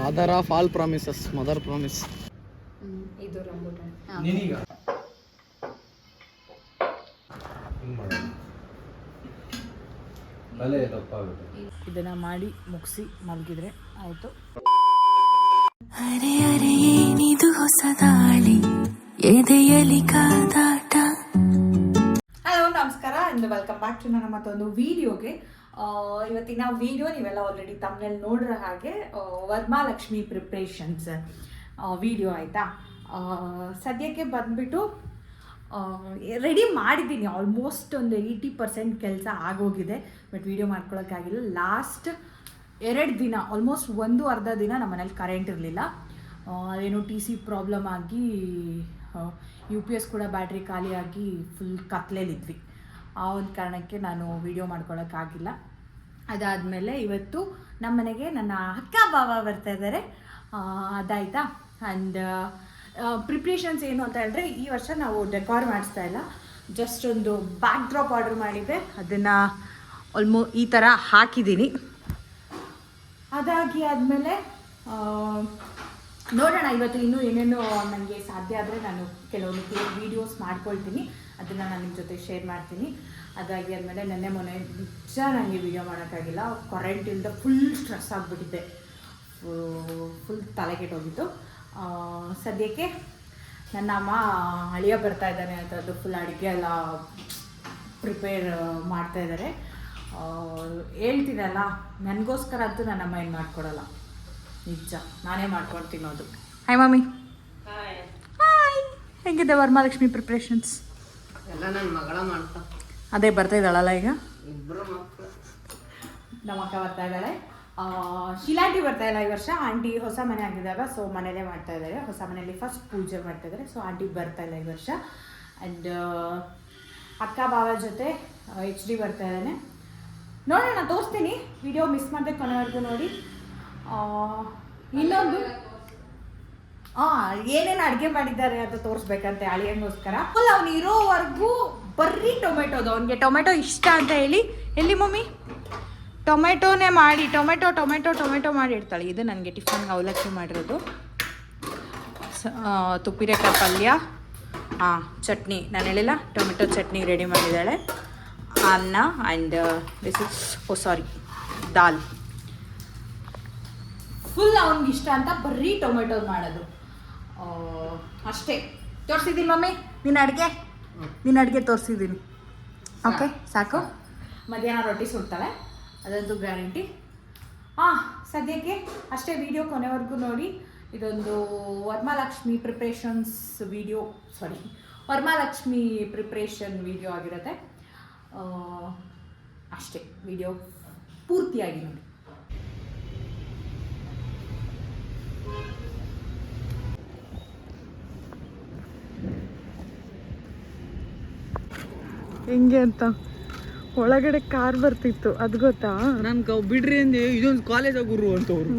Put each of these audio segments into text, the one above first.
Father of all promises, mother promise. ಇದು rambutan. ನೀನೀಗ ಇದನ್ನ ಮಾಡಿ ಮುಗಿಸಿ ಮಲಗಿದ್ರೆ ಆಯ್ತು. ಅರೆ ಅರೆ ಏನಿದು ಹೊಸ ದಾಳಿ ಎದೆಯಲಿ ಕಾದಾಟ. ಹಲೋ ನಮಸ್ಕಾರ ಅಂಡ್ ವೆಲ್ಕಮ್ ಬ್ಯಾಕ್ ಟು ನನ್ನ ಮತ್ತೊಂದು ವಿಡಿಯೋಗೆ. ಇವತ್ತಿನ ವಿಡಿಯೋ ನೀವೆಲ್ಲ ಆಲ್ರೆಡಿ ತಮ್ಮನೇಲಿ ನೋಡಿರೋ ಹಾಗೆ ವರಮಹಾಲಕ್ಷ್ಮಿ ಪ್ರಿಪ್ರೇಷನ್ಸ್ ವಿಡಿಯೋ ಆಯಿತಾ. ಸದ್ಯಕ್ಕೆ ಬಂದುಬಿಟ್ಟು ರೆಡಿ ಮಾಡಿದ್ದೀನಿ, ಆಲ್ಮೋಸ್ಟ್ ಒಂದು 80% ಕೆಲಸ ಆಗೋಗಿದೆ. But video ಮಾಡ್ಕೊಳ್ಳೋಕ್ಕಾಗಿಲ್ಲ. ಲಾಸ್ಟ್ 2 ದಿನ ಆಲ್ಮೋಸ್ಟ್ ಅರ್ಧ ದಿನ ನಮ್ಮ ಮನೇಲಿ ಕರೆಂಟ್ ಇರಲಿಲ್ಲ. ಅದೇನೋ TC ಪ್ರಾಬ್ಲಮ್ ಆಗಿ UPS ಕೂಡ ಬ್ಯಾಟ್ರಿ ಖಾಲಿಯಾಗಿ ಫುಲ್ ಕತ್ಲೇಲಿದ್ವಿ. ಆ ಒಂದು ಕಾರಣಕ್ಕೆ ನಾನು ವಿಡಿಯೋ ಮಾಡ್ಕೊಳ್ಳೋಕ್ಕಾಗಿಲ್ಲ. ಅದಾದಮೇಲೆ ಇವತ್ತು ನಮ್ಮ ಮನೆಗೆ ನನ್ನ ಅಕ್ಕ ಬಾವ ಬರ್ತಾ ಇದ್ದಾರೆ, ಅದಾಯಿತಾ. ಆ್ಯಂಡ್ ಪ್ರಿಪ್ರೇಷನ್ಸ್ ಏನು ಅಂತ ಹೇಳಿದ್ರೆ, ಈ ವರ್ಷ ನಾವು ಡೆಕೋರ್ ಮಾಡಿಸ್ತಾ ಇಲ್ಲ, ಜಸ್ಟ್ ಒಂದು ಬ್ಯಾಕ್ ಡ್ರಾಪ್ ಆರ್ಡರ್ ಮಾಡಿದ್ದೆ, ಅದನ್ನು ಈ ಥರ ಹಾಕಿದ್ದೀನಿ. ಅದಾಗಿ ಆದಮೇಲೆ ನೋಡೋಣ ಇವತ್ತು ಇನ್ನೂ ಏನೇನು ನನಗೆ ಸಾಧ್ಯ ಆದರೆ ನಾನು ಕೆಲವೊಂದು ವೀಡಿಯೋಸ್ ಮಾಡ್ಕೊಳ್ತೀನಿ, ಅದನ್ನು ನಾನು ನಿಮ್ಮ ಜೊತೆ ಶೇರ್ ಮಾಡ್ತೀನಿ. ಅದಾಗಿ ಆದಮೇಲೆ ನೆನ್ನೆ ಮೊನ್ನೆ ನಿಜ ನನಗೆ ವೀಡಿಯೋ ಮಾಡೋಕ್ಕಾಗಿಲ್ಲ, ಕರೆಂಟ್ ಇಲ್ಲದೆ ಫುಲ್ ಸ್ಟ್ರೆಸ್ ಆಗಿಬಿಟ್ಟಿದ್ದೆ, ಫುಲ್ ತಲೆ ಕೆಟ್ಟೋಗಿತ್ತು. ಸದ್ಯಕ್ಕೆ ನನ್ನ ಅಮ್ಮ ಅಳಿಯ ಬರ್ತಾ ಇದ್ದಾನೆ ಅಂತ ಅದು ಫುಲ್ ಅಡುಗೆ ಎಲ್ಲ ಪ್ರಿಪೇರ್ ಮಾಡ್ತಾಯಿದ್ದಾರೆ. ಹೇಳ್ತೀನಲ್ಲ, ನನಗೋಸ್ಕರ ಅಂತೂ ನನ್ನ ಅಮ್ಮ ಏನು ಮಾಡ್ಕೊಡಲ್ಲ, ನಿಜ ನಾನೇ ಮಾಡ್ಕೊಂಡು ತಿನ್ನೋದು. Hi mummy. ಹಾಯ್, ಹೇಗಿದೆ ವರಮಹಾಲಕ್ಷ್ಮಿ ಪ್ರಿಪ್ರೇಷನ್ಸ್ ಎಲ್ಲ ನನ್ನ ಮಗಳ ಮಾಡ್ತಾ. ಅದೇ ಬರ್ತಾ ಇದ್ದಾಳಲ್ಲ ಈಗ, ಇಬ್ಬರು ಮಕ್ಕಳು. ನಮ್ಮ ಅಕ್ಕ ಬರ್ತಾ ಇದ್ದಾಳೆ. ಶೀಲಾಂಟಿ ಬರ್ತಾ ಇಲ್ಲ ಈ ವರ್ಷ. ಆಂಟಿ ಹೊಸ ಮನೆ ಆಗಿದ್ದಾಗ ಸೊ ಮನೇಲೇ ಮಾಡ್ತಾ ಇದ್ದಾರೆ, ಹೊಸ ಮನೆಯಲ್ಲಿ ಫಸ್ಟ್ ಪೂಜೆ ಮಾಡ್ತಾ ಇದ್ದಾರೆ. ಸೊ ಆಂಟಿ ಬರ್ತಾ ಇಲ್ಲ ಈ ವರ್ಷ. ಆ್ಯಂಡ್ ಅಕ್ಕ ಬಾವ ಜೊತೆ HD ಬರ್ತಾ ಇದ್ದಾನೆ. ನೋಡೋಣ, ತೋರಿಸ್ತೀನಿ, ವಿಡಿಯೋ ಮಿಸ್ ಮಾಡಿದೆ ಕೊನೆವರೆಗೂ ನೋಡಿ. ಇನ್ನೊಂದು ಏನೇನು ಅಡುಗೆ ಮಾಡಿದ್ದಾರೆ ಅಂತ ತೋರಿಸ್ಬೇಕಂತೆ ಅಳಿಯಂಗೋಸ್ಕರ. ಫುಲ್ ಅವ್ನು ಇರೋವರೆಗೂ ಬರೀ ಟೊಮೆಟೋದು, ಅವನಿಗೆ ಟೊಮೆಟೊ ಇಷ್ಟ ಅಂತ ಹೇಳಿ. ಎಲ್ಲಿ ಮಮ್ಮಿ ಟೊಮೆಟೊನೇ ಮಾಡಿ ಟೊಮೆಟೊ ಮಾಡಿ ಇಡ್ತಾಳೆ. ಇದು ನನಗೆ ಟಿಫನ್ಗೆ ಅವಲಕ್ಕಿ ಮಾಡಿರೋದು, ತುಪ್ಪಿರೆಕಾಯಿ ಪಲ್ಯ, ಚಟ್ನಿ. ನಾನು ಹೇಳಿಲ್ಲ, ಟೊಮೆಟೊ ಚಟ್ನಿ ರೆಡಿ ಮಾಡಿದ್ದಾಳೆ. ಅನ್ನ and this is dal. Full ಅವ್ನಿಗೆ ಇಷ್ಟ ಅಂತ ಬರೀ ಟೊಮೆಟೊ ಮಾಡೋದು ಅಷ್ಟೇ. ತೋರಿಸಿದ್ದೀನಿ ಮಮ್ಮಿ ನಿನ್ನ ಅಡುಗೆ ತೋರಿಸಿದ್ದೀನಿ. ಓಕೆ ಸಾಕು. ಮಧ್ಯಾಹ್ನ ರೊಟ್ಟಿ ಸುಡ್ತಾಳೆ, ಅದಂತೂ ಗ್ಯಾರಂಟಿ. ಸದ್ಯಕ್ಕೆ ಅಷ್ಟೇ. ವಿಡಿಯೋ ಕೊನೆವರೆಗೂ ನೋಡಿ. ಇದೊಂದು Varamahalakshmi preparations video, Varamahalakshmi preparation video ಆಗಿರುತ್ತೆ ಅಷ್ಟೇ. ವಿಡಿಯೋ ಪೂರ್ತಿಯಾಗಿ ನೋಡಿ. ಹೆಂಗೆ ಅಂತ ಒಳಗಡೆ ಕಾರ್ ಬರ್ತಿತ್ತು, ಅದು ಗೊತ್ತಾ? ನನ್ಗೆ ಬಿಡ್ರಿ ಅಂದೆ, ಇದೊಂದು ಕಾಲೇಜ್ ಗುರು ಅಂತವ್ರು.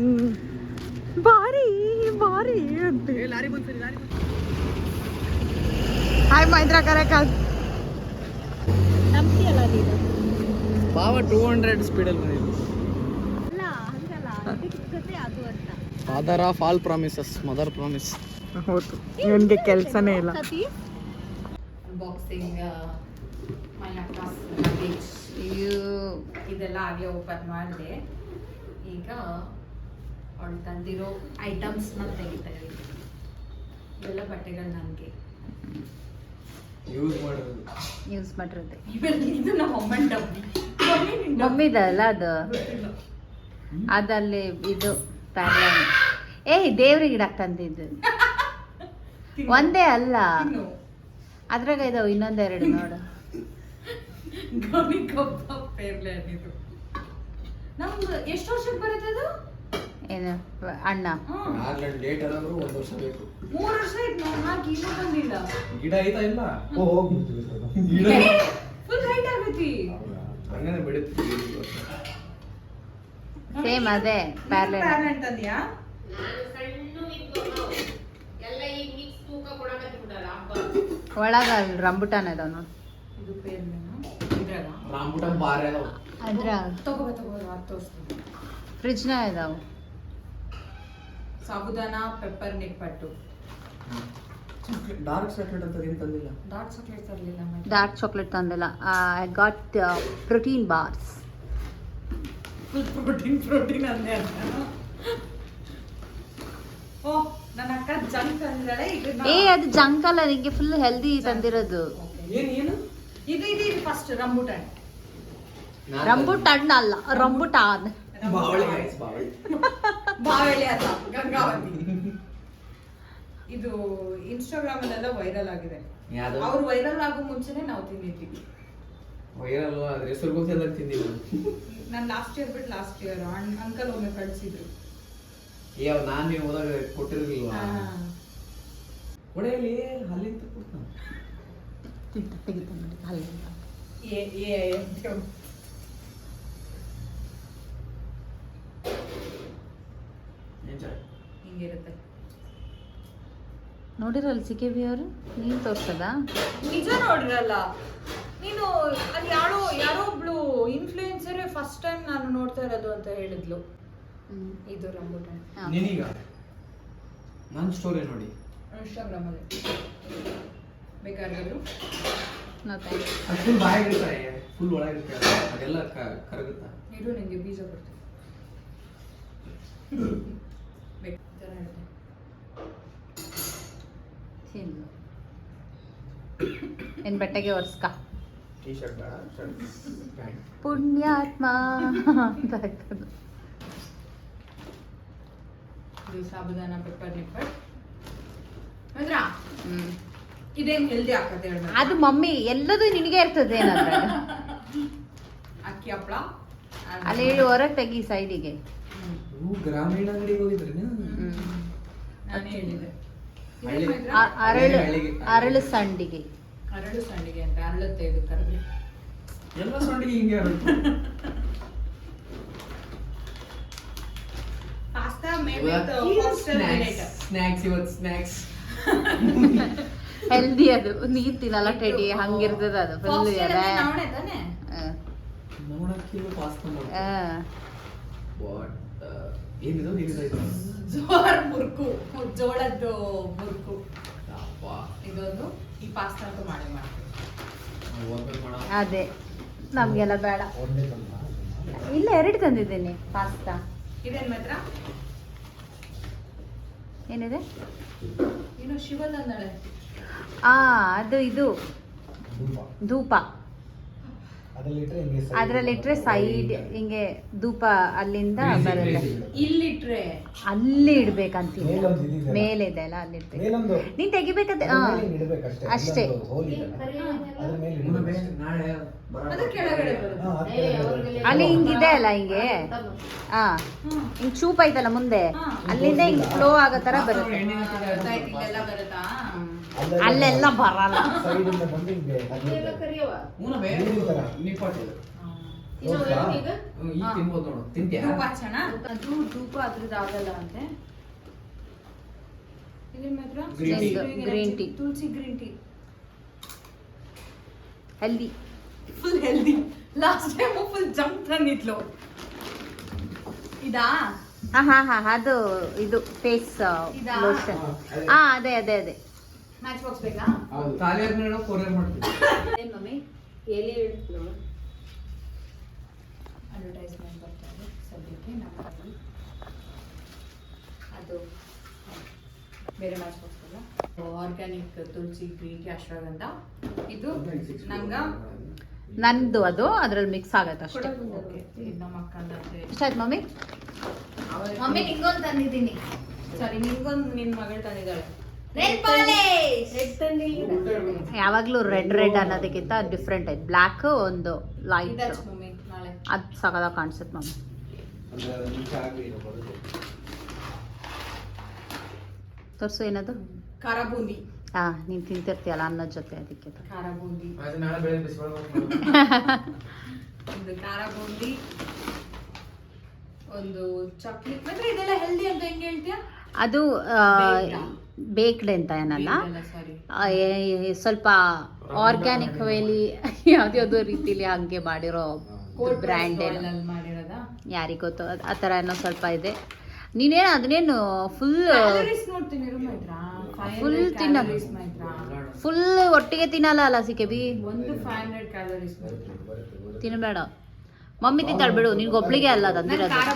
ಬಾರಿ ಅಂತ ಲಾರಿ ಬಂತು. ಹಾಯ್ ಮೈಂದ್ರ ಕರೆಕಾಲ್. ನಂಬ್ತಿಯಲ್ಲ ನೀನು? ಬಾವ 200 ಸ್ಪೀಡಲ್ಲಿ ಬಂದಿದ್ದು. ಅಲ್ಲ ಹಂಗಲ್ಲ, ಅದಕ್ಕೆ ಅದು ಅಂತ. Father of all promises, mother promise. ಹೌದು, ಇವನಿಗೆ ಕೆಲಸನೇ ಇಲ್ಲ. ಬಾಕ್ಸಿಂಗ್ ಇದೆಲ್ಲ ಆಗಲೇ ಓಪನ್ ಮಾಡಿದೆ. ಈಗ ಅವಳು ತಂದಿರೋ ಐಟಮ್ಸ್ನ ತೆಗಿತಾ ಇದ್ದೀನಿ. ಇವೆಲ್ಲ ಬಟ್ಟೆಗಳು ನನಗೆ ಯೂಸ್ ಮಾಡಿರೋದೆ. ಇದು ನಮ್ಮ ಅಮ್ಮನ ಡಬ್ಬಿ, ಮಮ್ಮಿದಲ್ಲ ಅದು. ಅದಲ್ಲಿ ಇದು ದೇವ್ರಿಗೆ ಗಿಡ ತಂದಿದ್ದು ಒಂದೇ ಅಲ್ಲ, ಅದ್ರಾಗ ಇದಾವೆ ಇನ್ನೊಂದೆರಡು ನೋಡು. ನಮ್ದು ಎಷ್ಟು ವರ್ಷಕ್ಕೆ ಬರುತ್ತೆ ಅದು? ಏನು ಅಣ್ಣ 3 ವರ್ಷ ಬೇಕು. 3 ವರ್ಷ ಆಯ್ತು ನಾವು ಗಿಡ ಬಂದಿಲ್ಲ. ಗಿಡ ಐತಾ ಇಲ್ಲ, ಫುಲ್ ಹೈಟ್ ಆಗೈತಿ. ಹಂಗನೇ ಬೆಳೀತಿ. ಸೇಮ್ ಅದೇ ಪ್ಯಾರಲಲ್ ತಂದ್ಯಾ? ಒಳಗ ಅಲ್ಲಿ ರಂಬುಟಾನ್ ಅದಾವ ನೋಡಿ. ಇದು ಪೇರ್ಲೇನಾ? ಇದ್ರಾಗ ರಾಂಬುಟಾನ್ ಬಾರೆ ಅದಾವ. ಅದ್ರ ತಗೋ ತೋರಿಸ್ತೀನಿ. ಫ್ರಿಜ್ನ ಇದಾವು. ಸಾಬುದಾನ ಪೆಪ್ಪರ್ ನಿಪ್ಪಟ್ಟು. ಡಾರ್ಕ್ ಚಾಕ್ಲೇಟ್ ಅಂತ ಏನ್ ತಂದಿಲ್ಲ. ಡಾರ್ಕ್ ಚಾಕ್ಲೇಟ್ ತರಲಿಲ್ಲ. ಡಾರ್ಕ್ ಚಾಕ್ಲೇಟ್ ತಂದಿಲ್ಲ. I got protein bars. Protein ಅಂದೆ ಅಂತ. ಓ ನನ್ನ ಅಕ್ಕ ಜಂಕ್ ಅಂದಿದ್ದಾಳೆ. ಏ ಅದು ಜಂಕ್ ಅಲ್ಲ, ನಿಂಗೆ ಫುಲ್ ಹೆಲ್ದಿ ತಂದಿರೋದು. ಏನು ಇದು ಇದು ಇದು ಫಸ್ಟ್ ರಂಬುಟಾನ್. ರಂಬುಟಾನ್ ಅಲ್ಲ, ರಂಬುಟಾನ್. ಬಾವಳಿ guys, ಬಾವಳಿ. ಬಾವಳಿ ಅಲ್ಲ, ಗಂಗಾವತಿ. ಇದು ಇನ್ಸ್ಟಾಗ್ರಾಮ್ ಅಲ್ಲೆಲ್ಲ ವೈರಲ್ ಆಗಿದೆ. ಯಾವ್ದು? ಅವ್ರು ವೈರಲ್ ಆಗೋ ಮುಂಚೆನೆ ನಾವು ತಿಂದಿದ್ವಿ. ವೈರಲ್ ಅದ್ರ ಹೆಸರು ಗೊತ್ತಿಲ್ಲ ತಿಂದಿಲ್ಲ. ನಾನು ಲಾಸ್ಟ್ ಇಯರ್ ಅಂಕಲ್ ಒಮ್ಮೆ ಕಳಿಸಿದ್ರು. ಯಾವ ನಾನು ನೀವು ಹೋದಾಗ ಕೊಟ್ಟಿರ್ಲಿಲ್ವಾ? ಒಡೆಯಲ್ಲಿ ಅಲ್ಲಿಂದ ಕೊಡ್ತಾನೆ. ಹಿಂಗಿರುತ್ತೆ. ನೋಡಿರಲ್ಲ ಸಿ ಕೆ ಬಿ ಅವರು, ನೀನು ತೋರ್ಸದ? ನಿಜ ನೋಡಿರಲ್ಲ ನೀನು. ಅಲ್ಲಿ ಯಾರೋ ಒಬ್ಳು ಇನ್ಫ್ಲೂಯೆನ್ಸರ್ ಫಸ್ಟ್ ಟೈಮ್ ನಾನು ನೋಡ್ತಾ ಇರೋದು ಅಂತ ಹೇಳಿದ್ಲು. ಇದು ರಂಬುಟಾನ್. ನೀನೀಗ ನನ್ನ ಸ್ಟೋರಿ ನೋಡಿ ಇನ್ಸ್ಟಾಗ್ರಾಮ್ ಅಲ್ಲಿ ಬೇಕಾದ್ರು ಅದು ಫುಲ್ ಬಾಯಾಗಿರ್ತಾರೆ, ಫುಲ್ ಒಳಗಿರ್ತಾರೆ, ಅದೆಲ್ಲ ಕರಗುತ್ತಾ. ಇದು ನಿಂಗೆ ಬೀಜ ಕೊಡ್ತೀನಿ. ಏನ್ ಬೆಟ್ಟಗೆ ಒರ್ಸ್ಕ ಟೀ ಶರ್ಟ್ ಬೇಡ, ಶರ್ಟ್ ಪ್ಯಾಂಟ್. ಪುಣ್ಯಾತ್ಮ ಅಂತ ಹಾಕೋದು. ಇದು ಸಾಬುದಾನ ಪೆಪ್ಪರ್ ನಿಪ್ಪಟ್. ಇದೇನ್ ಹೆಲ್ದಿ ಆಗ್ತದೆ ಹೇಳ್ಬೇಕು. ಅದು ಮಮ್ಮಿ ಎಲ್ಲದೂ ನಿನಗೆ ಇರ್ತದೆ ಏನಾದ್ರೆ. ಅಕ್ಕಿ ಹಪ್ಪಳ ಅಲ್ಲಿ ಹೊರಗೆ ತೆಗಿ ಸೈಡಿಗೆ. ನೀವು ಗ್ರಾಮೀಣ ಅಂಗಡಿಗೆ ಹೋಗಿದ್ರಿ? ನಾನೇ ಹೇಳಿದೆ. ಅರಳು ಸಂಡಿಗೆ. ಅರಳು ಸಂಡಿಗೆ ಅಂತ ಅರಳುತ್ತೆ ಇದು ಕರೆದ್ರೆ. ಎಲ್ಲ ಸಂಡಿಗೆ ಹಿಂಗೆ pasta made with hostel millet. Snacks ಇವತ್ತು ಸ್ನಾಕ್ಸ್ ಹೆಲ್ದಿ ಅದು. ನೀನ್ ತಿನ್ನಲ್ಲ ಟೆಡಿ, ಹಂಗಿರ್ತದ ಅದು ಫುಲ್. ನಾವೇ ತಾನೆ ನೋಡಕ್ಕಿಲ್ಲ ಪಾಸ್ತಾ ಮಾಡಿ. ವಾಟ್ ಏನಿದು ಇದು ಜೋರ್ ಮುರ್ಕು, ಜೋಳದ್ದು ಮುರ್ಕು. ಅಪ್ಪ ಇದೊಂದು ಈ ಪಾಸ್ತಾ ಅಂತೂ ಮಾಡ್ತೀವಿ. ಅದೇ ನಮ್ಗೆಲ್ಲ ಬೇಡ. ಇಲ್ಲ 2 ತಂದಿದ್ದೀನಿ ಪಾಸ್ತಾ. ಇದೇನ್ ಮಾತ್ರ ಏನಿದೆ? ಇನ್ನು ಶಿವನಂದಳೆ. ಅದು ಇದು ಧೂಪ. ಅದ್ರಲ್ಲಿಟ್ರೆ ಸೈಡ್ ಹಿಂಗೆ ಧೂಪ ಅಲ್ಲಿಂದ ಬರುತ್ತೆ. ಇಲ್ಲಿಟ್ರೆ ಅಲ್ಲಿ ಇಡ್ಬೇಕಂತೀನಿ. ಮೇಲೆ ಇದೆ ಅಲ್ಲ, ಅಲ್ಲಿಡ್ಬೇಕು. ನೀನ್ ತೆಗಿಬೇಕಂತ ಅಷ್ಟೇ. ಅದು ಕೆಳಗಡೆ ಬರುತ್ತೆ. ಅಲ್ಲಿ ಹಿಂಗಿದೆ ಅಲ್ಲ, ಹಿಂಗೆ ಹಿಂಗ್ ಚೂಪ್ ಐತಲ್ಲ ಮುಂದೆ, ಅಲ್ಲಿಂದ ಹಿಂಗ್ ಫ್ಲೋ ಆಗೋ ತರ ಬರುತ್ತೆ. ಇಲ್ಲೆಲ್ಲ ಬರುತ್ತಾ? ಅಲ್ಲೆಲ್ಲ ಬರಲ್ಲ. ತಿನ್ಬೋದು ನೋಡು. ತಿಂತ್ಯಾ? ಧೂಪ ಹಚ್ಚೋಣ. ಅದು ಧೂಪ ಅದ್ರದ್ದು ಆಗಲ್ಲ ಅಂತೆ. ಇದೇನ್ ಮಾತ್ರ green tea. Tulsi green tea healthy, full healthy. Last time full junk ತಂದಿದ್ಲು. ಇದಾ? ಅದು ಇದು ಫೇಸ್ ಇದಾ? ಲೋಷನ್. ಅದೇ ಅದೇ ಅದೇ. ಮ್ಯಾಚ್ ಬಾಕ್ಸ್ ಬೇಕಾ? ಹೌದು. ಖಾಲಿ ಆದ್ಮೇಲೆ ಕೊರಿಯರ್ ಮಾಡ್ತೀವಿ. ಏನ್ ಮಮ್ಮಿ ಎಲ್ಲಿ ಇಡ್ತೀವಿ? ಅಡ್ವರ್ಟೈಸ್ಮೆಂಟ್ ಬರ್ತಾ ಇದೆ ಸದ್ಯಕ್ಕೆ ನಮ್ಮಲ್ಲಿ. ಅದು ಬೇರೆ ಮ್ಯಾಚ್ ಬಾಕ್ಸ್ ಅಲ್ಲ, ಆರ್ಗ್ಯಾನಿಕ್ ತುಳಸಿ ಗ್ರೀನ್ ಟೀ ಅಶ್ವಗಂಧ. ಇದು ನಂದು ಅದು ಅದ್ರಲ್ಲಿ ಮಿಕ್ಸ್ ಆಗತ್ತೆ ಅಷ್ಟೇ. ಇದು ನಮ್ಮ ಅಕ್ಕಂದ. ಇಷ್ಟಾಯ್ತು ಮಮ್ಮಿ? ಮಮ್ಮಿ ನಿಂಗೊಂದು ತಂದಿದ್ದೀನಿ. ಸಾರಿ, ನಿಂಗೊಂದು ನಿನ್ನ ಮಗಳು ತಂದಿದ್ದಾಳೆ. ಯಾವಾಗ್ಲೂ ರೆಡ್ ಅನ್ನೋದಕ್ಕಿಂತ ಡಿಫ್ರೆಂಟ್ ಐತೆ. ಬ್ಲ್ಯಾಕ್ ಒಂದು ಲೈಟ್, ಮಮ್ಮಿ ನಾಳೆ ಅದು ಸಕದಾಗ ಕಾಣಿಸುತ್ತೆ ಮಮ್ಮಿ. ತೋರ್ಸು ಏನದು? ಖಾರ ಬೂಂದಿ. ನೀನ್ ತಿಂತಿರ್ತೀಯಲ್ಲ ಅನ್ನದ ಜೊತೆ, ಅದಕ್ಕೆ. ಖಾರ ಬೂಂದಿ. ನಾಳೆ ಬೆಳಗ್ಗೆ ಬಿಸಿಬೇಳೆ ಒಂದು ಖಾರ ಬೂಂದಿ, ಒಂದು ಚಕ್ಲಿ. ಮತ್ತೆ ಇದೆಲ್ಲ ಹೆಲ್ದಿ ಅಂತ ಹೆಂಗ್ ಹೇಳ್ತೀಯ? ಅದು ಬೇಕ್ಡ್ ಅಂತ ಏನಲ್ಲ, ಸ್ವಲ್ಪ ಆರ್ಗ್ಯಾನಿಕ್ ವೇಲಿ ಯಾವ್ದ್ಯಾವ್ದೋ ರೀತಿಲಿ ಹಂಗೆ ಮಾಡಿರೋ ಬ್ರ್ಯಾಂಡ್ ಮಾಡಿರೋದ ಯಾರಿಗ್ ಗೊತ್ತು. ಆ ಥರ ಏನೋ ಸ್ವಲ್ಪ ಇದೆ. ನೀನೇನು ಅದನ್ನೇನು ಫುಲ್ ಕ್ಯಾಲರೀಸ್ ನೋಡ್ತೀನಿ ಇರು ಮೈತ್ರಾ. Full 500 ತಿನ್ನ. calories ಮೈತ್ರಾ. ಫುಲ್ ಒಟ್ಟಿಗೆ ತಿನ್ನಲ್ಲ ಅಲ್ಲ ಸಿಕೆಬಿ, ಒಂದು 500 ಕ್ಯಾಲರೀಸ್ ತಿನ್ನಬೇಡ. ಮಮ್ಮಿ ತಿಂತಾಳೆ ಬಿಡು, ನಿನ್ಗೆ ಒಬ್ಳಿಗೆ ಅಲ್ಲ ನಾನು ತಂದಿರೋದು. ಖಾರ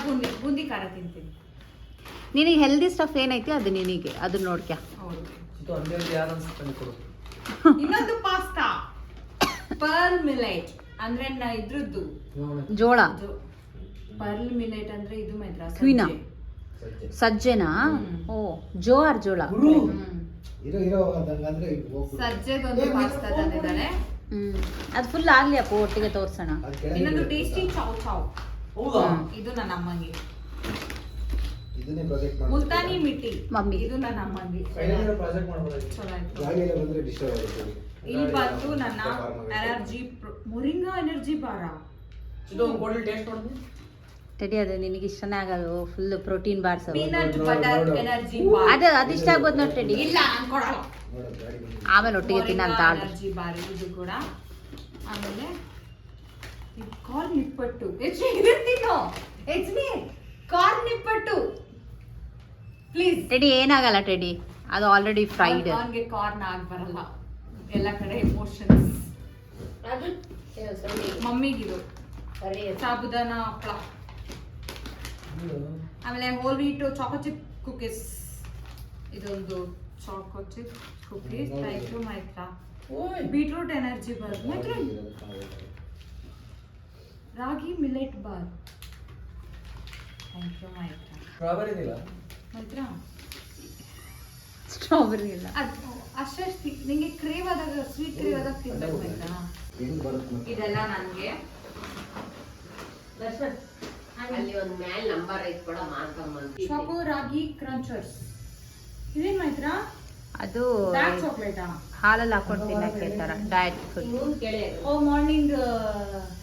ಬೂಂದಿ ಖಾರ ತಿಂತೀನಿ. ನಿನಗೆ ಹೆಲ್ದಿ ಸ್ಟಫ್ ಏನೈತಿ ಅದು ನಿನಗೆ, ಅದನ್ನ ನೋಡ್ಕ್ಯಾ. ಹೌದು. ಇದು ಅಂಗಡಿಯಲ್ಲಿ ಯಾರು ಅನ್ಸುತ್ತೆ ಕೊಡು. ಇನ್ನೊಂದು ಪಾಸ್ತಾ ಪರ್ಲ್ ಮಿಲೆಟ್ ಅಂದ್ರೆ ಇದ್ರದ್ದು ಜೋಳ, ಪರ್ಲ್ ಮಿಲೆಟ್ ಅಂದ್ರೆ ಇದು ಮೈತ್ರಾ ಕ್ವೀನಾ? ಸಜ್ಜೆ. ಸಜ್ಜೆನಾ? ಓ, ಜೋರ್ ಜೋಳ. ಸಜ್ಜೆದೊಂದು ಪಾಸ್ತಾ ತಂದಿದ್ದಾರೆ. ಅದು ಫುಲ್ ಆಗ್ಲಿ ಅಪ್ಪ, ಒಟ್ಟಿಗೆ ತೋರ್ಸೋಣ. ಇನ್ನೊಂದು ಟೇಸ್ಟಿ ಚಾವ್ ಚಾವ್, ಹೌದಾ? ಇದು ನನ್ನ ಅಮ್ಮಂಗೆ. ಇದನ್ನೇ ಪ್ರಾಜೆಕ್ಟ್ ಮಾಡಿ ಮುಲ್ತಾನಿ ಮಿಟ್ಟಿ ಮಮ್ಮಿ. ಇದು ನನ್ನ ಅಮ್ಮಂಗೆ. ಪ್ರಾಜೆಕ್ಟ್ ಮಾಡ್ಬೋದಾಗಿತ್ತು. ಚಲೋ ಆಯ್ತು. ಗಾಳಿ ಎಲ್ಲ ಬಂದ್ರೆ ಡಿಸ್ಟರ್ಬ್ ಆಗುತ್ತೆ. ಇಲ್ಲಿ ಬಂತು ನನ್ನ ಎನರ್ಜಿ ಮೊರಿಂಗಾ ಎನರ್ಜಿ ಬಾರ. ಇದು ಒಂದು ಕೊಡಿ ಟೇಸ್ಟ್ ಮಾಡ್ತೀನಿ. ತಡಿ, ಅದು ನಿನಗೆ ಇಷ್ಟನೇ ಆಗಲ್ಲ. Full protein bars peanut butter energy bar. ಅದು ಇಷ್ಟ ಆಗ್ಬೋದು ನೋಡಿ ಟೆಡಿ. ಇಲ್ಲ ನಾನು ಕೊಡಲ್ಲ. ನೋಡು, ಗಾಳಿ ಬಂದಿದೆ. ಆಮೇಲೆ ಒಟ್ಟಿಗೆ ತಿನ್ನಂತ ಆರ್ಡ್ರ್. ಎನರ್ಜಿ ಬಾರ್ ಇದು ಕೂಡ. ಆಮೇಲೆ ಇದು corn nippattu. It's me corn nippattu please. Teddy ಏನಾಗಲ್ಲ ಟೆಡಿ, ಅದು ಆಲ್ರೆಡಿ ಫ್ರೈಡ್. ಅವನಿಗೆ ಕಾರ್ನ್ ಆಗಿ ಬರಲ್ಲ, ಎಲ್ಲ ಕಡೆ ಎಮೋಷನ್ಸ್. ಮಮ್ಮಿಗಿದು ಸಾಬುದಾನ ಹಪ್ಪಳ. ಆಮೇಲೆ whole wheat choco chip cookies. ಇದೊಂದು choco chip cookies. Thank you Maitra. Beetroot energy bar Maitra. Ragi millet bar. Thank you Maitra. Strawberry ಇದೆಯಲ್ಲ? ಮೈತ್ರಾ ಸ್ಟ್ರಾಬೆರಿ ಇಲ್ಲ. ಅದು ಅಷ್ಟೇ ನಿಂಗೆ ಕ್ರೇವ್ ಆದಾಗ, ಸ್ವೀಟ್ ಕ್ರೇವ್ ಆದಾಗ ತಿನ್ಬೇಕು ಮೈತ್ರಾ. ಹೆಂಗ್ ಬರುತ್ತೆ ಮತ್ತೆ? ಇದೆಲ್ಲ ನನಗೆ. ಅಲ್ಲಿ ಒಂದ್ ಮ್ಯಾಲ್ ನಂಬರ್ ಐತ್ ಕೂಡ ಮಾಡ್ಕೊಂಬಂದ್ ಚಾಕೋ ರಾಗಿ ಕ್ರಂಚರ್ಸ್. ಇದೇನ್ ಮೈತ್ರಾ? ಅದು ಡಾರ್ಕ್ ಚಾಕ್ಲೇಟಾ? ಹಾಲಲ್ಲಿ ಹಾಕೊಂಡು ತಿನ್ನಕ್ಕೆ ತರ ಡಯಟ್ ಫುಡ್. ಇನ್ನೊಂದ್ ಕೇಳಿ ಓ ಮಾರ್ನಿಂಗ್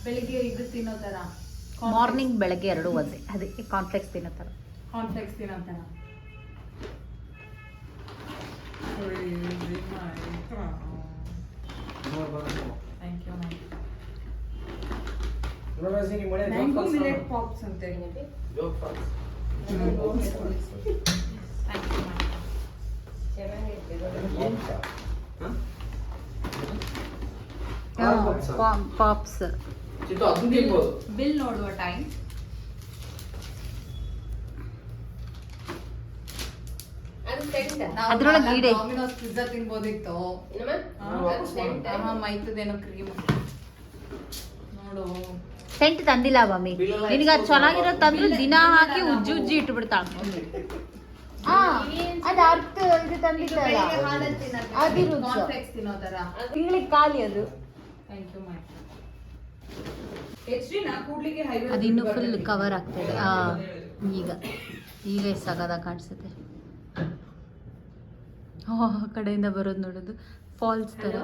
ಬೆಳಿಗ್ಗೆ ಇದು ತಿನ್ನೋ ತರ. ಮಾರ್ನಿಂಗ್ ಬೆಳಗ್ಗೆ ಎರಡು ಒಂದೇ, ಅದಕ್ಕೆ ಕಾನ್ಫ್ಲೆಕ್ಸ್ ತಿನ್ನೋ ಥರ. ಕಾನ್ಫ್ಲೆಕ್ಸ್ ತಿನ್ನೋ ತರ. Thank you mango millet pops ಅಂತ ಹೇಳಿ. Thank you pops. ಚಿತ್ತು ಅದನ್ನ ತಿನ್ಬೋದು. ಬಿಲ್ ನೋಡುವ ಟೈಮ್. ಅದು ಟೆಂಟ್ ಅದ್ರೊಳಗೆ ಈಡೆ. ಡಾಮಿನೋಸ್ ಪಿಜ್ಜಾ ತಿನ್ಬೋದಿತ್ತು. ಮೈತದೇನೋ ಕ್ರೀಮ್ ನೋಡು. ಸೆಂಟ್ ತಂದಿಲ್ಲ ಮಮ್ಮಿ. ನಿನಗೆ ಅದು ಚೆನ್ನಾಗಿರೋ ತಂದ್ರು ದಿನ ಹಾಕಿ ಉಜ್ಜಿ ಉಜ್ಜಿ ಇಟ್ಬಿಡ್ತಾಳ. ಅದು ಅರ್ಥ ಇದು ತಂದಿದ್ದಲ್ಲ, ಅದಿರು ಕಾನ್ಫ್ಲೆಕ್ಸ್ ತಿನ್ನೋ ತರ. ತಿಂಗಳಿಗೆ ಖಾಲಿ ಅದು. Thank you my. ಎಚ್ಡಿ ನಾ ಕೂಡ್ಲಿಗೆ ಹೈವೇ. ಅದು ಇನ್ನೂ ಫುಲ್ ಕವರ್ ಆಗ್ತದೆ. ಈಗ ಈಗ ಸಗದ ಕಾಣಿಸುತ್ತೆ. ಆ ಕಡೆಯಿಂದ ಬರೋದು ನೋಡೋದು ಫಾಲ್ಸ್ ತರ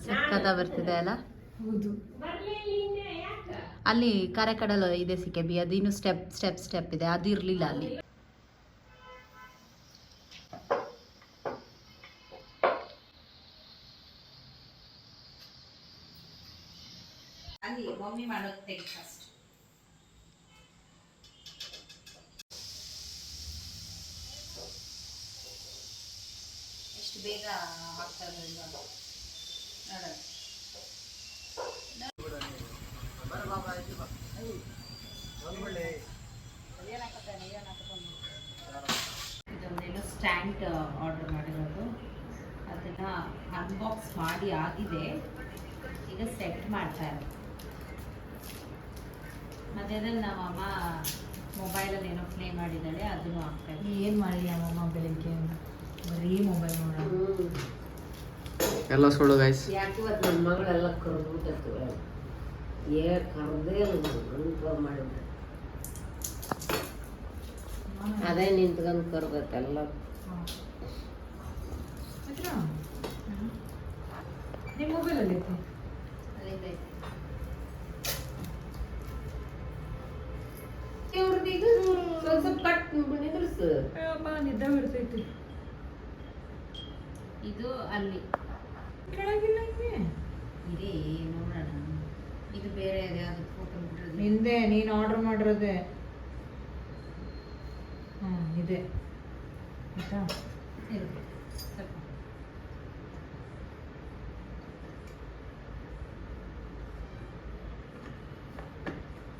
ಸಕ್ಕದ ಬರ್ತಿದೆ ಅಲ್ಲ. ಹೌದು. ಅಲ್ಲಿ ಕರೆಕಡಲು ಇದೆ ಸಿಕೆಬಿ, ಅದು ಇನ್ನು ಸ್ಟೆಪ್ ಸ್ಟೆಪ್ ಸ್ಟೆಪ್ ಇದೆ, ಅದು ಇರಲಿಲ್ಲ ಅಲ್ಲಿ. ಅಲ್ಲಿ ಮಮ್ಮಿ ಮಾಡೋದು ತೆಗಿ ಫಸ್ಟ್. ಎಷ್ಟು ಬೇಗ ಆಗ್ತದೆ ನೋಡ. ಇದೊಂದೇನೋ ಸ್ಟ್ಯಾಂಡ್ ಆರ್ಡರ್ ಮಾಡಿರೋದು, ಅದನ್ನ ಅನ್ಬಾಕ್ಸ್ ಮಾಡಿ ಆಗಿದೆ, ಈಗ ಸೆಟ್ ಮಾಡ್ತಾ ಇರೋದು. ಮಧ್ಯದಲ್ಲಿ ನಮ್ಮಮ್ಮ ಮೊಬೈಲಲ್ಲಿ ಏನೋ ಪ್ಲೇ ಮಾಡಿದ್ದಾಳೆ, ಅದನ್ನು ಆಗ್ತಾ ಇದೆ. ಏನು ಮಾಡಲಿ ನಮ್ಮಮ್ಮ ಬೆಳಿಗ್ಗೆ ಬರೀ ಮೊಬೈಲ್ ನೋಡೋದು. ಎಲ್ಲ ಸುಳ್ಳು ಗೈಸ್. ಯಾಕೆ ಇವತ್ತು ನನ್ನ ಮಗಳೆಲ್ಲ ಕರೆದ್ಬಿಟ್ಟು ಕರೆದೇ ಅನ್ಕೊಂಡು ಮಾಡಿಬಿಟ್ಟೆ. ಅದೇ ನಿಂತ್ಕೊಂಡು ಕರ್ಬೇಕೆಲ್ಲ. ನಿಮ್ಮ ಮೊಬೈಲಲ್ಲಿ ಅದೇ ಸ್ವಲ್ಪ ಕಟ್ ನಿದ್ರಿಸು. ನಿದ್ದೆ ಬಿಡ್ತೈತಿ. ಇದು ಅಲ್ಲಿ ಕೆಳಗಿಲ್ಲ ಇದೇ ನೋಡೋಣ. ಇದು ಬೇರೆ ಇದೆ, ಅದು ಫೋಟೋ ಬಿಟ್ಟಿರೋದು. ನಿಂದೆ ನೀನು ಆರ್ಡರ್ ಮಾಡಿರೋದೆ. ಇದೆ ಆಯ್ತಾ ಇರು ಸ್ವಲ್ಪ.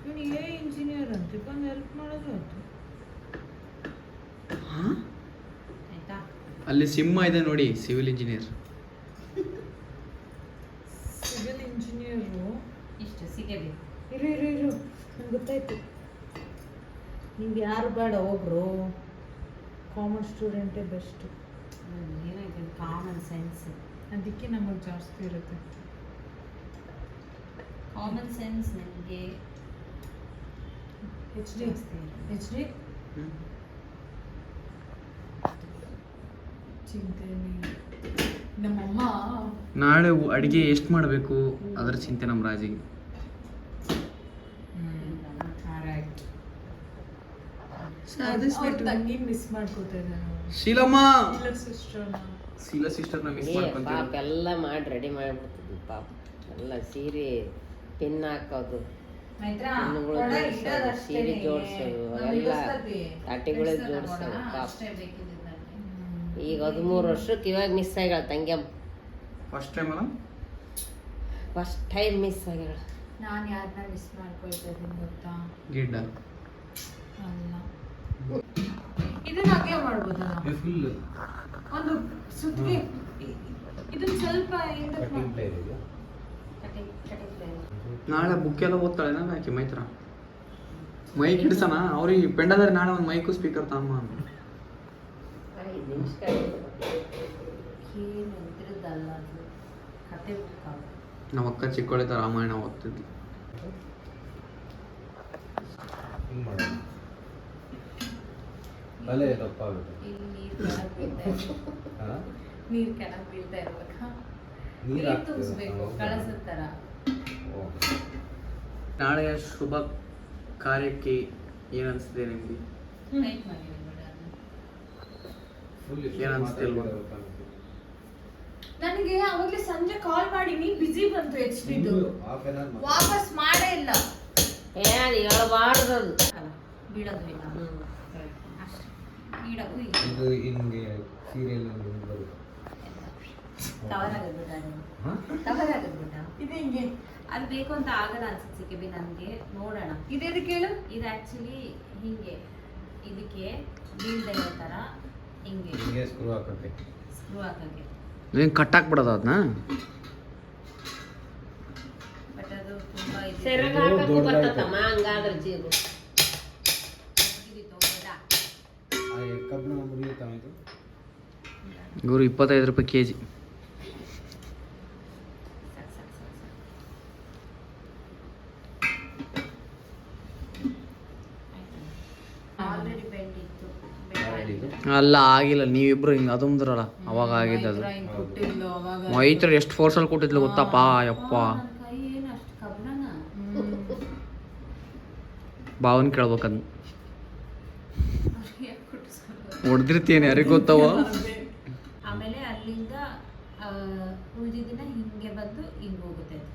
ಇವನು ಇಂಜಿನಿಯರ್ ಅಂತ ಬಂದು ಹೆಲ್ಪ್ ಮಾಡೋದು ಆಯ್ತು ಆಯ್ತಾ. ಅಲ್ಲಿ ಸಿಂಹ ಇದೆ ನೋಡಿ, ಸಿವಿಲ್ ಇಂಜಿನಿಯರ್. ಸಿವಿಲ್ ಇಂಜಿನಿಯರು ಇಷ್ಟು ಸಿಗಲಿ. ಇರು ಇರು ಇರು ನಂಗೆ ಗೊತ್ತಾಯ್ತು. ನಿಂಗೆ ಯಾರು ಬೇಡ ಒಬ್ರು ಕಾಮನ್ ಸ್ಟೂಡೆಂಟೇ ಬೆಸ್ಟ್. ಏನಾಯ್ತು ಕಾಮನ್ ಸೆನ್ಸ್. ಅದಕ್ಕೆ ನಮಗೆ ಜಾಸ್ತಿ ಇರುತ್ತೆ ಕಾಮನ್ ಸೆನ್ಸ್ ನನಗೆ ಎಚ್ ಡಿ ಚಿಂತೆ ನಮ್ಮಮ್ಮ ನಾಳೆ ಅಡಿಗೆ ಎಷ್ಟು ಮಾಡಬೇಕು ಅದರ ಚಿಂತೆ ನಮ್ಮ ರಾಜಿಗೆ. ಅವ್ರ ತಂಗಿ ಮಿಸ್ ಮಾಡ್ಕೋತಾ ಇದ್ದಾನೆ. ಶೀಲಮ್ಮ ಇಲ್ಲ ಸಿಸ್ಟರ್ನ ಶೀಲಾ ಸಿಸ್ಟರ್ನ ಮಿಸ್ ಪಾಪ ಮಾಡ್ಕೊಂತೀವಿ. ಎಲ್ಲ ಮಾಡಿ ರೆಡಿ ಮಾಡಿಬಿಡ್ತಿದ್ವಿ ಪಾಪ. ಎಲ್ಲ ಸೀರೆ ಪಿನ್ ಹಾಕೋದು, ಆಯ್ತಾ ಹೆಣ್ಣುಗಳು ಕೊಡ ಜೋಡ್ಸೋದು, ಇಡೋದಷ್ಟೇನೆ. ಸೀರೆ ಜೋಡ್ಸೋದು, ನಾವು ಎಲ್ಲ ಇಳಿಸ್ತದ್ವಿ. ತಾಟಿಗಳೇ ಇಳಿಸ್ತದ ಜೋಡ್ಸೋದು ಕೊಡ, ಪಾಪ. ಅಷ್ಟೇ ಬೇಕಿದ್ದು ನನಗೆ. ಈಗ 13 ವರ್ಷಕ್ಕೆ ಇವಾಗ ಮಿಸ್ ಆಗ್ಯಾಳ ತಂಗ್ಯಮ್ಮ. ಫಸ್ಟ್ ಟೈಮ್ ಅಲ್ಲ, ಫಸ್ಟ್ ಟೈಮ್ ಮಿಸ್ ಆಗ್ಯಾಳ. ನಾನು ಯಾರನ್ನ ಮಿಸ್ ಮಾಡ್ಕೊಳ್ತಾ ಇದ್ದೀನಿ ಗೊತ್ತಾ? ಗಿಡ್ಡ ಅಲ್ಲ, ಇದನ್ನ ಹಾಗೆ ಮಾಡ್ಬೋದಲ್ಲ, ಫುಲ್ ಒಂದು ಸುತ್ತಿಗೆ ಇದನ್ನ ಸ್ವಲ್ಪ ಹಿಂದಕ್ಕೆ ಕಟಿಂಗ್ ಪ್ಲೇರ್ ಇದೆಯಾ? ನಾಳೆ ಬುಕ್ ಎಲ್ಲ ಓದ್ತಾಳೆ ನಾನು ಯಾಕೆ ಮೈತ್ರ ಮೈಕ್ ಹಿಡ್ಸಣ ಅವ್ರಿಗೆ ಪೆಂಡದರೆ ನಾಳೆ ಒಂದು ಮೈಕು ಸ್ಪೀಕರ್ ತಮ್ಮ. 5 ನಿಮಿಷ ಏನು ಇದ್ರದ್ದಲ್ಲ ಅದು ಕತೆ ಬುಕ್ ಅದು. ನಮ್ಮ ಅಕ್ಕ ಚಿಕ್ಕವಳಿದ್ದ ರಾಮಾಯಣ ಓದ್ತಿದ್ವಿ. ಹಿಂಗ್ ಮಾಡೋಣ. ತಲೆ ದಪ್ಪ ಆಗುತ್ತೆ. ಇಲ್ಲಿ ನೀರು ಕೆಳಗೆ ಬೀಳ್ತಾ ಇರ್ಬೇಕು. ಹಾ? ನೀರು ಕೆಳಗೆ ಬೀಳ್ತಾ ಇರ್ಬೇಕಾ? ನೀರ್ ನೀರು ಹಾಕ್ತೀರಾ? ತುಂಬಿಸ್ಬೇಕು ಹೌದಾ? ಕಳಸದ ಥರ. ಓ. ನಾಳೆಯ ಶುಭ ಕಾರ್ಯಕ್ಕೆ ಏನನ್ನಿಸ್ತಿದೆ ನಿಮಗೆ? ನೈಟ್ ಮಾಡಿಬಿಡ Full ಏನ್ ಅನ್ಸ್ತಿಲ್ವಾ? ನನಗೆ ಅವಾಗಲೇ ಸಂಜೆ ಕಾಲ್ ಮಾಡಿ ನೀ ಬಿಸಿ ಬಂತು ಎಚ್ ಡಿದು ಹಾಫ್ ಆನ್ ಅವರ್ ವಾಪಸ್ ಮಾಡೇ ಇಲ್ಲ. ಅದು ಹೇಳಬಾರ್ದು ಅದು. ಅಲ್ಲ ಬೀಳೋದು ಇಲ್ಲ ಅಷ್ಟೇ. ಬೀಳೋದು ಇಲ್ಲ. ಇದು ಹಿಂಗೆ ಸೀರಿಯಲ್ ಬರುತ್ತೆ. ಕವರ್ ಆಗದ್ಬಿಟ್ಟ ಅದು. ಹಾ? ಕವರ್ ಆಗದ್ಬಿಟ್ಟ ಇದು ಹಿಂಗೆ ಅದು ಬೇಕು ಅಂತ ಆಗಲ್ಲ ಅನ್ಸುತ್ತೆ ಸಿಕ್ಕಿಬಿ ನನಗೆ. ನೋಡೋಣ. ಇದೆದಕ್ಕೆ ಹೇಳು. ಇದು ಆ್ಯಕ್ಚುಲಿ ಹೀಗೆ ಇದಕ್ಕೆ ಬೀಳ್ದೆ ಇರೋ ಥರ ಹಿಂಗೆ ಹಿಂಗೆ ಸ್ಕ್ರೂ ಹಾಕಕ್ಕೆ. ಸ್ಕ್ರೂ ಹಾಕೋಕ್ಕೆ. ನೀನು ಕಟ್ಟಾಕ್ಬಿಡೋದು ಅದನ್ನ. ಬಟ್ ಅದು ತುಂಬ ಇದು ಸೆರಗ ಇದು ಹಾಕಕ್ಕೂ ದೊಡ್ಡದಾಯ್ತು. ಬರ್ತದಮ್ಮ, ಹಂಗಾದ್ರೆ ಜೀರು. ಮುಗಿದಿತ್ತು, ಹೌದಾ? ಆ ಕಬ್ಬಣ ಮುರಿಯುತ್ತಾ ಇದು? ಗುರು 25 ರೂಪಾಯಿ kg. ಸಾಕು ಸಾಕು ಸಾಕು ಸಾಕು. ಆಲ್ರೆಡಿ ಬೆಂಡ್ ಇತ್ತು. Already ಇದು? ಅಲ್ಲ ಆಗಿಲ್ಲ, ನೀವಿಬ್ರು ಹಿಂಗೆ ಅದುಮ್ದ್ರಲ್ಲ ಅವಾಗ ಆಗಿದ್ದು ಅದು. ಹಿಂಗ್ ಕೊಟ್ಟಿದ್ಲು ಅವಾಗ. ಮೈತ್ರ ಎಷ್ಟು ಫೋರ್ಸಲ್ಲಿ ಕೊಟ್ಟಿದ್ಲು ಗೊತ್ತಪ್ಪ ಯಪ್ಪ. ನನ್ನ ಕೈ ಏನು ಅಷ್ಟು ಕಬ್ಣನ. ಭಾವನ್ ಕೇಳ್ಬೇಕಂದು ಅವ್ರಿಗೆ ಕೊಟ್ಟಿಸ್ಕೊಂಡು ಹೊಡೆದಿರ್ತೀನಿ ಯಾರಿಗೆ ಗೊತ್ತವ. ಆಮೇಲೆ ಅಲ್ಲಿಂದ ಉಳಿದಿದ್ದನ್ನ ಹಿಂಗೆ ಬಂದು ಹಿಂಗೆ ಹೋಗುತ್ತೆ ಅದು.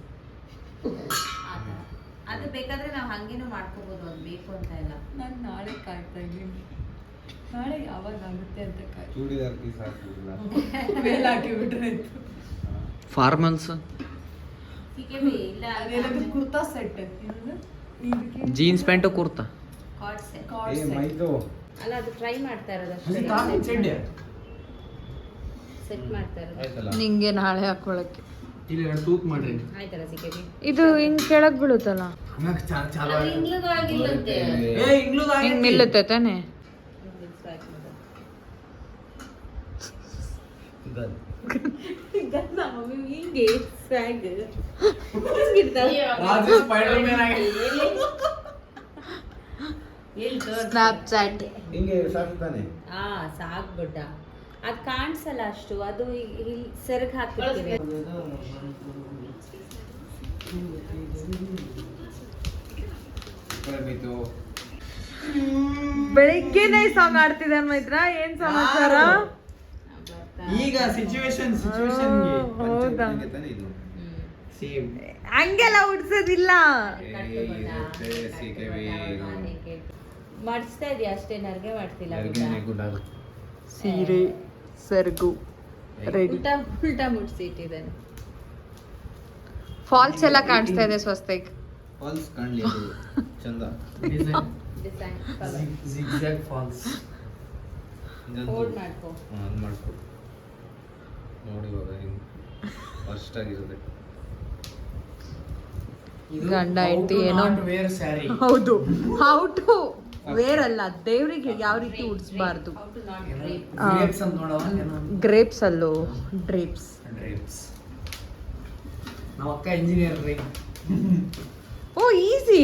ಆ ಥರ. ಅದು ಬೇಕಾದ್ರೆ ನಾವು ಹಂಗೇನೂ ಮಾಡ್ಕೋಬೋದು, ಅದು ಬೇಕು ಅಂತ ಇಲ್ಲ. ನಾನು ನಾಳೆ ಕಾಯ್ತಾ ಇದ್ದೀನಿ. ನಾಳೆ ಯಾವಾಗ ಆಗುತ್ತೆ ಅಂತ ಕಾಯ್ತಾ ಚೂಡಿದಾರ್ ಪೀಸ್ ಹಾಕಿಲ್ಲ. ಮೇಲೆ ಹಾಕಿ ಬಿಟ್ರೆ ಆಯ್ತು. ಫಾರ್ಮಲ್ಸ್, ಸಿಕ್ಕಿಬಿ ಇಲ್ಲ ಅದೇನದು kurta set jeans pant kurta. Card set. ಏ ಮೈದು ಅಲ್ಲ ಅದು ಟ್ರೈ ಮಾಡ್ತಾ ಇರೋದು ಅಷ್ಟೇ. ಸೆಟ್ ಮಾಡ್ತಾ ಇರೋದು. ಆಯ್ತಲ್ಲ? ನಿಂಗೆ ನಾಳೆ ಹಾಕೊಳ್ಳಕ್ಕೆ ಇಲ್ಲಿ ಎರಡು ತೂತ್ ಮಾಡ್ರಿ. ಆಯ್ತಲ್ಲ ಸಿಕ್ಕಿಬಿ. ಇದು ಹಿಂಗ್ ಕೆಳಗ್ ಬೀಳುತ್ತಲ್ಲ, ಅದು ಇಂಗ್ಲೂ ಆಗಿಲ್ಲಂತೆ. ಹಿಂಗ್ ನಿಲ್ಲುತ್ತೆ ತಾನೆ. ಇದನ್ನ. ಹಿಂಗೆ ಸ್ವ್ಯಾಗ್ ಸ್ನ್ಯಾಪ್ಚಾಟ್. ಹಿಂಗೆ ಸಾಕ್ತಾನೆ. ಸಾಕ್ಬಿಟ್ಟ. ಅದು ಕಾಣಿಸಲ್ಲ ಅಷ್ಟು, ಅದು ಇಲ್ಲಿ ಸೆರಗ್ ಹಾಕ್ತಿರ್ತೀವಿ. ಮೈದು ಬೆಳಿಗ್ಗೆನೆ ಸಾಂಗ್ ಆಡ್ತಿದ್ದಾನೆ ಮೈತ್ರ. ಏನ್ ಸಮಾಚಾರ? ಈಗ ಸಿಚುವೇಶನ್ ಹೌದಾ? ಹಿಂಗೆ ತಾನೆ ಇದು? ಸೇಮ್. ಹಂಗೆಲ್ಲ ಉಡ್ಸೋದಿಲ್ಲ. ಮಾಡಿಸ್ತಾ ಇದೀಯ ಅಷ್ಟೇ, ನರ್ಗೆ ಮಾಡ್ತಿಲ್ಲ. ಯಾರಿಗೇನೆ ಗುಡ್ ಆಗುತ್ತೆ. ಸೀರೆ ಸೆರಗು ರೆಡಿ. ಉಲ್ಟಾ ಮುಟ್ಸಿ ಇಟ್ಟಿದ್ದಾನೆ. ಫಾಲ್ಸ್ ಎಲ್ಲ ಕಾಣಿಸ್ತಾ ಇದೆ ಸ್ವಸ್ತಿಕ್. ಫಾಲ್ಸ್ ಕಾಣ್ಲಿ ಅದು ಚಂದ. Design zigzag falls. ಫೋಲ್ಡ್ ಮಾಡ್ಕೋ. ಅದು ಮಾಡ್ಕೊ ನೋಡಿ ಇವಾಗ ಹಿಂಗೆ ಫಸ್ಟ್ ಆಗಿರುತ್ತೆ. ಗಂಡ ಹೆಂಡತಿ ಏನೋ ವೇರ್ ಸ್ಯಾರಿ. ಹೌದು, ಹೌ ಟು ವೇರ್ ಅಲ್ಲ, ದೇವ್ರಿಗೆ ಯಾವ ರೀತಿ ಉಡ್ಸ್ಬಾರ್ದು. How to not drape. Grapes ಅಂತ ನೋಡವ ಏನೋ. ಗ್ರೇಪ್ಸ್ ಅಲ್ಲೋ ಡ್ರೇಪ್ಸ್. ಗ್ರೇಪ್ಸ್. ನಮ್ಮ ಅಕ್ಕ ಇಂಜಿನಿಯರ್ ರೀ. Oh easy.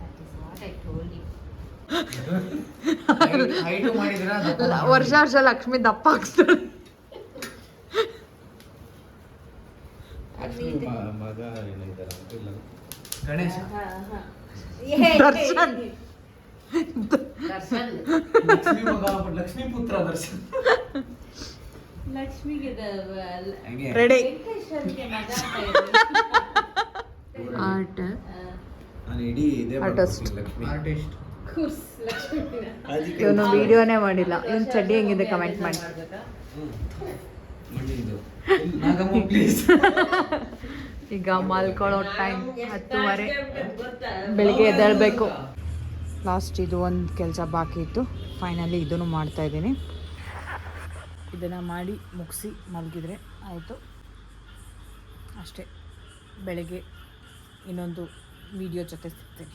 That is what I told you. Height ಮಾಡಿದ್ರ ವರ್ಷ ವರ್ಷ ಲಕ್ಷ್ಮಿ ದಪ್ಪ ಹಾಕ್ಸ್ತಾಳೆ. ಲಕ್ಷ್ಮಿ ಮಗ ಏನಿದ್ದಾರೆ ಅಂತಿಲ್ಲ. ಗಣೇಶ. ದರ್ಶನ್. ದರ್ಶನ್ ಲಕ್ಷ್ಮಿ ಮಗ ಲಕ್ಷ್ಮೀ ಪುತ್ರ ದರ್ಶನ್. ಲಕ್ಷ್ಮಿಗೆ ಹಂಗೆ ರೆಡಿ. ವೆಂಕಟೇಶ್ವರಿಗೆ ಮಗ ಅಂತ ಆರ್ಟ್ ನಾನು ಇಡೀ ಇದೇ Artist. ಮಾಡ್ತೀನಿ ಲಕ್ಷ್ಮಿ. ಆರ್ಟಿಸ್ಟ್. ಲಕ್ಷ್ಮಿನ ಇವನು ವಿಡಿಯೋನೇ ಮಾಡಿಲ್ಲ. ಇವನ್ ಚಡ್ಡಿ ಹೆಂಗಿದೆ ಕಮೆಂಟ್ ಮಾಡಿ. ಮಣ್ಣಿ ಇದು. ನಾಗಮ್ಮ ಪ್ಲೀಸ್. ಈಗ ಮಲ್ಕೊಳ್ಳೋ ಟೈಮ್ 10:30. ಬೆಳಿಗ್ಗೆ ಎದ್ದೇಳಬೇಕು. ಲಾಸ್ಟ್ ಇದು ಒಂದು ಕೆಲಸ ಬಾಕಿ ಇತ್ತು, ಫೈನಲಿ ಇದನ್ನು ಮಾಡ್ತಾ ಇದ್ದೀನಿ. ಇದನ್ನು ಮಾಡಿ ಮುಗಿಸಿ ಮಲಗಿದ್ರೆ ಆಯಿತು ಅಷ್ಟೇ. ಬೆಳಗ್ಗೆ ಇನ್ನೊಂದು ವಿಡಿಯೋ ಜೊತೆ ಸಿಗ್ತೀನಿ.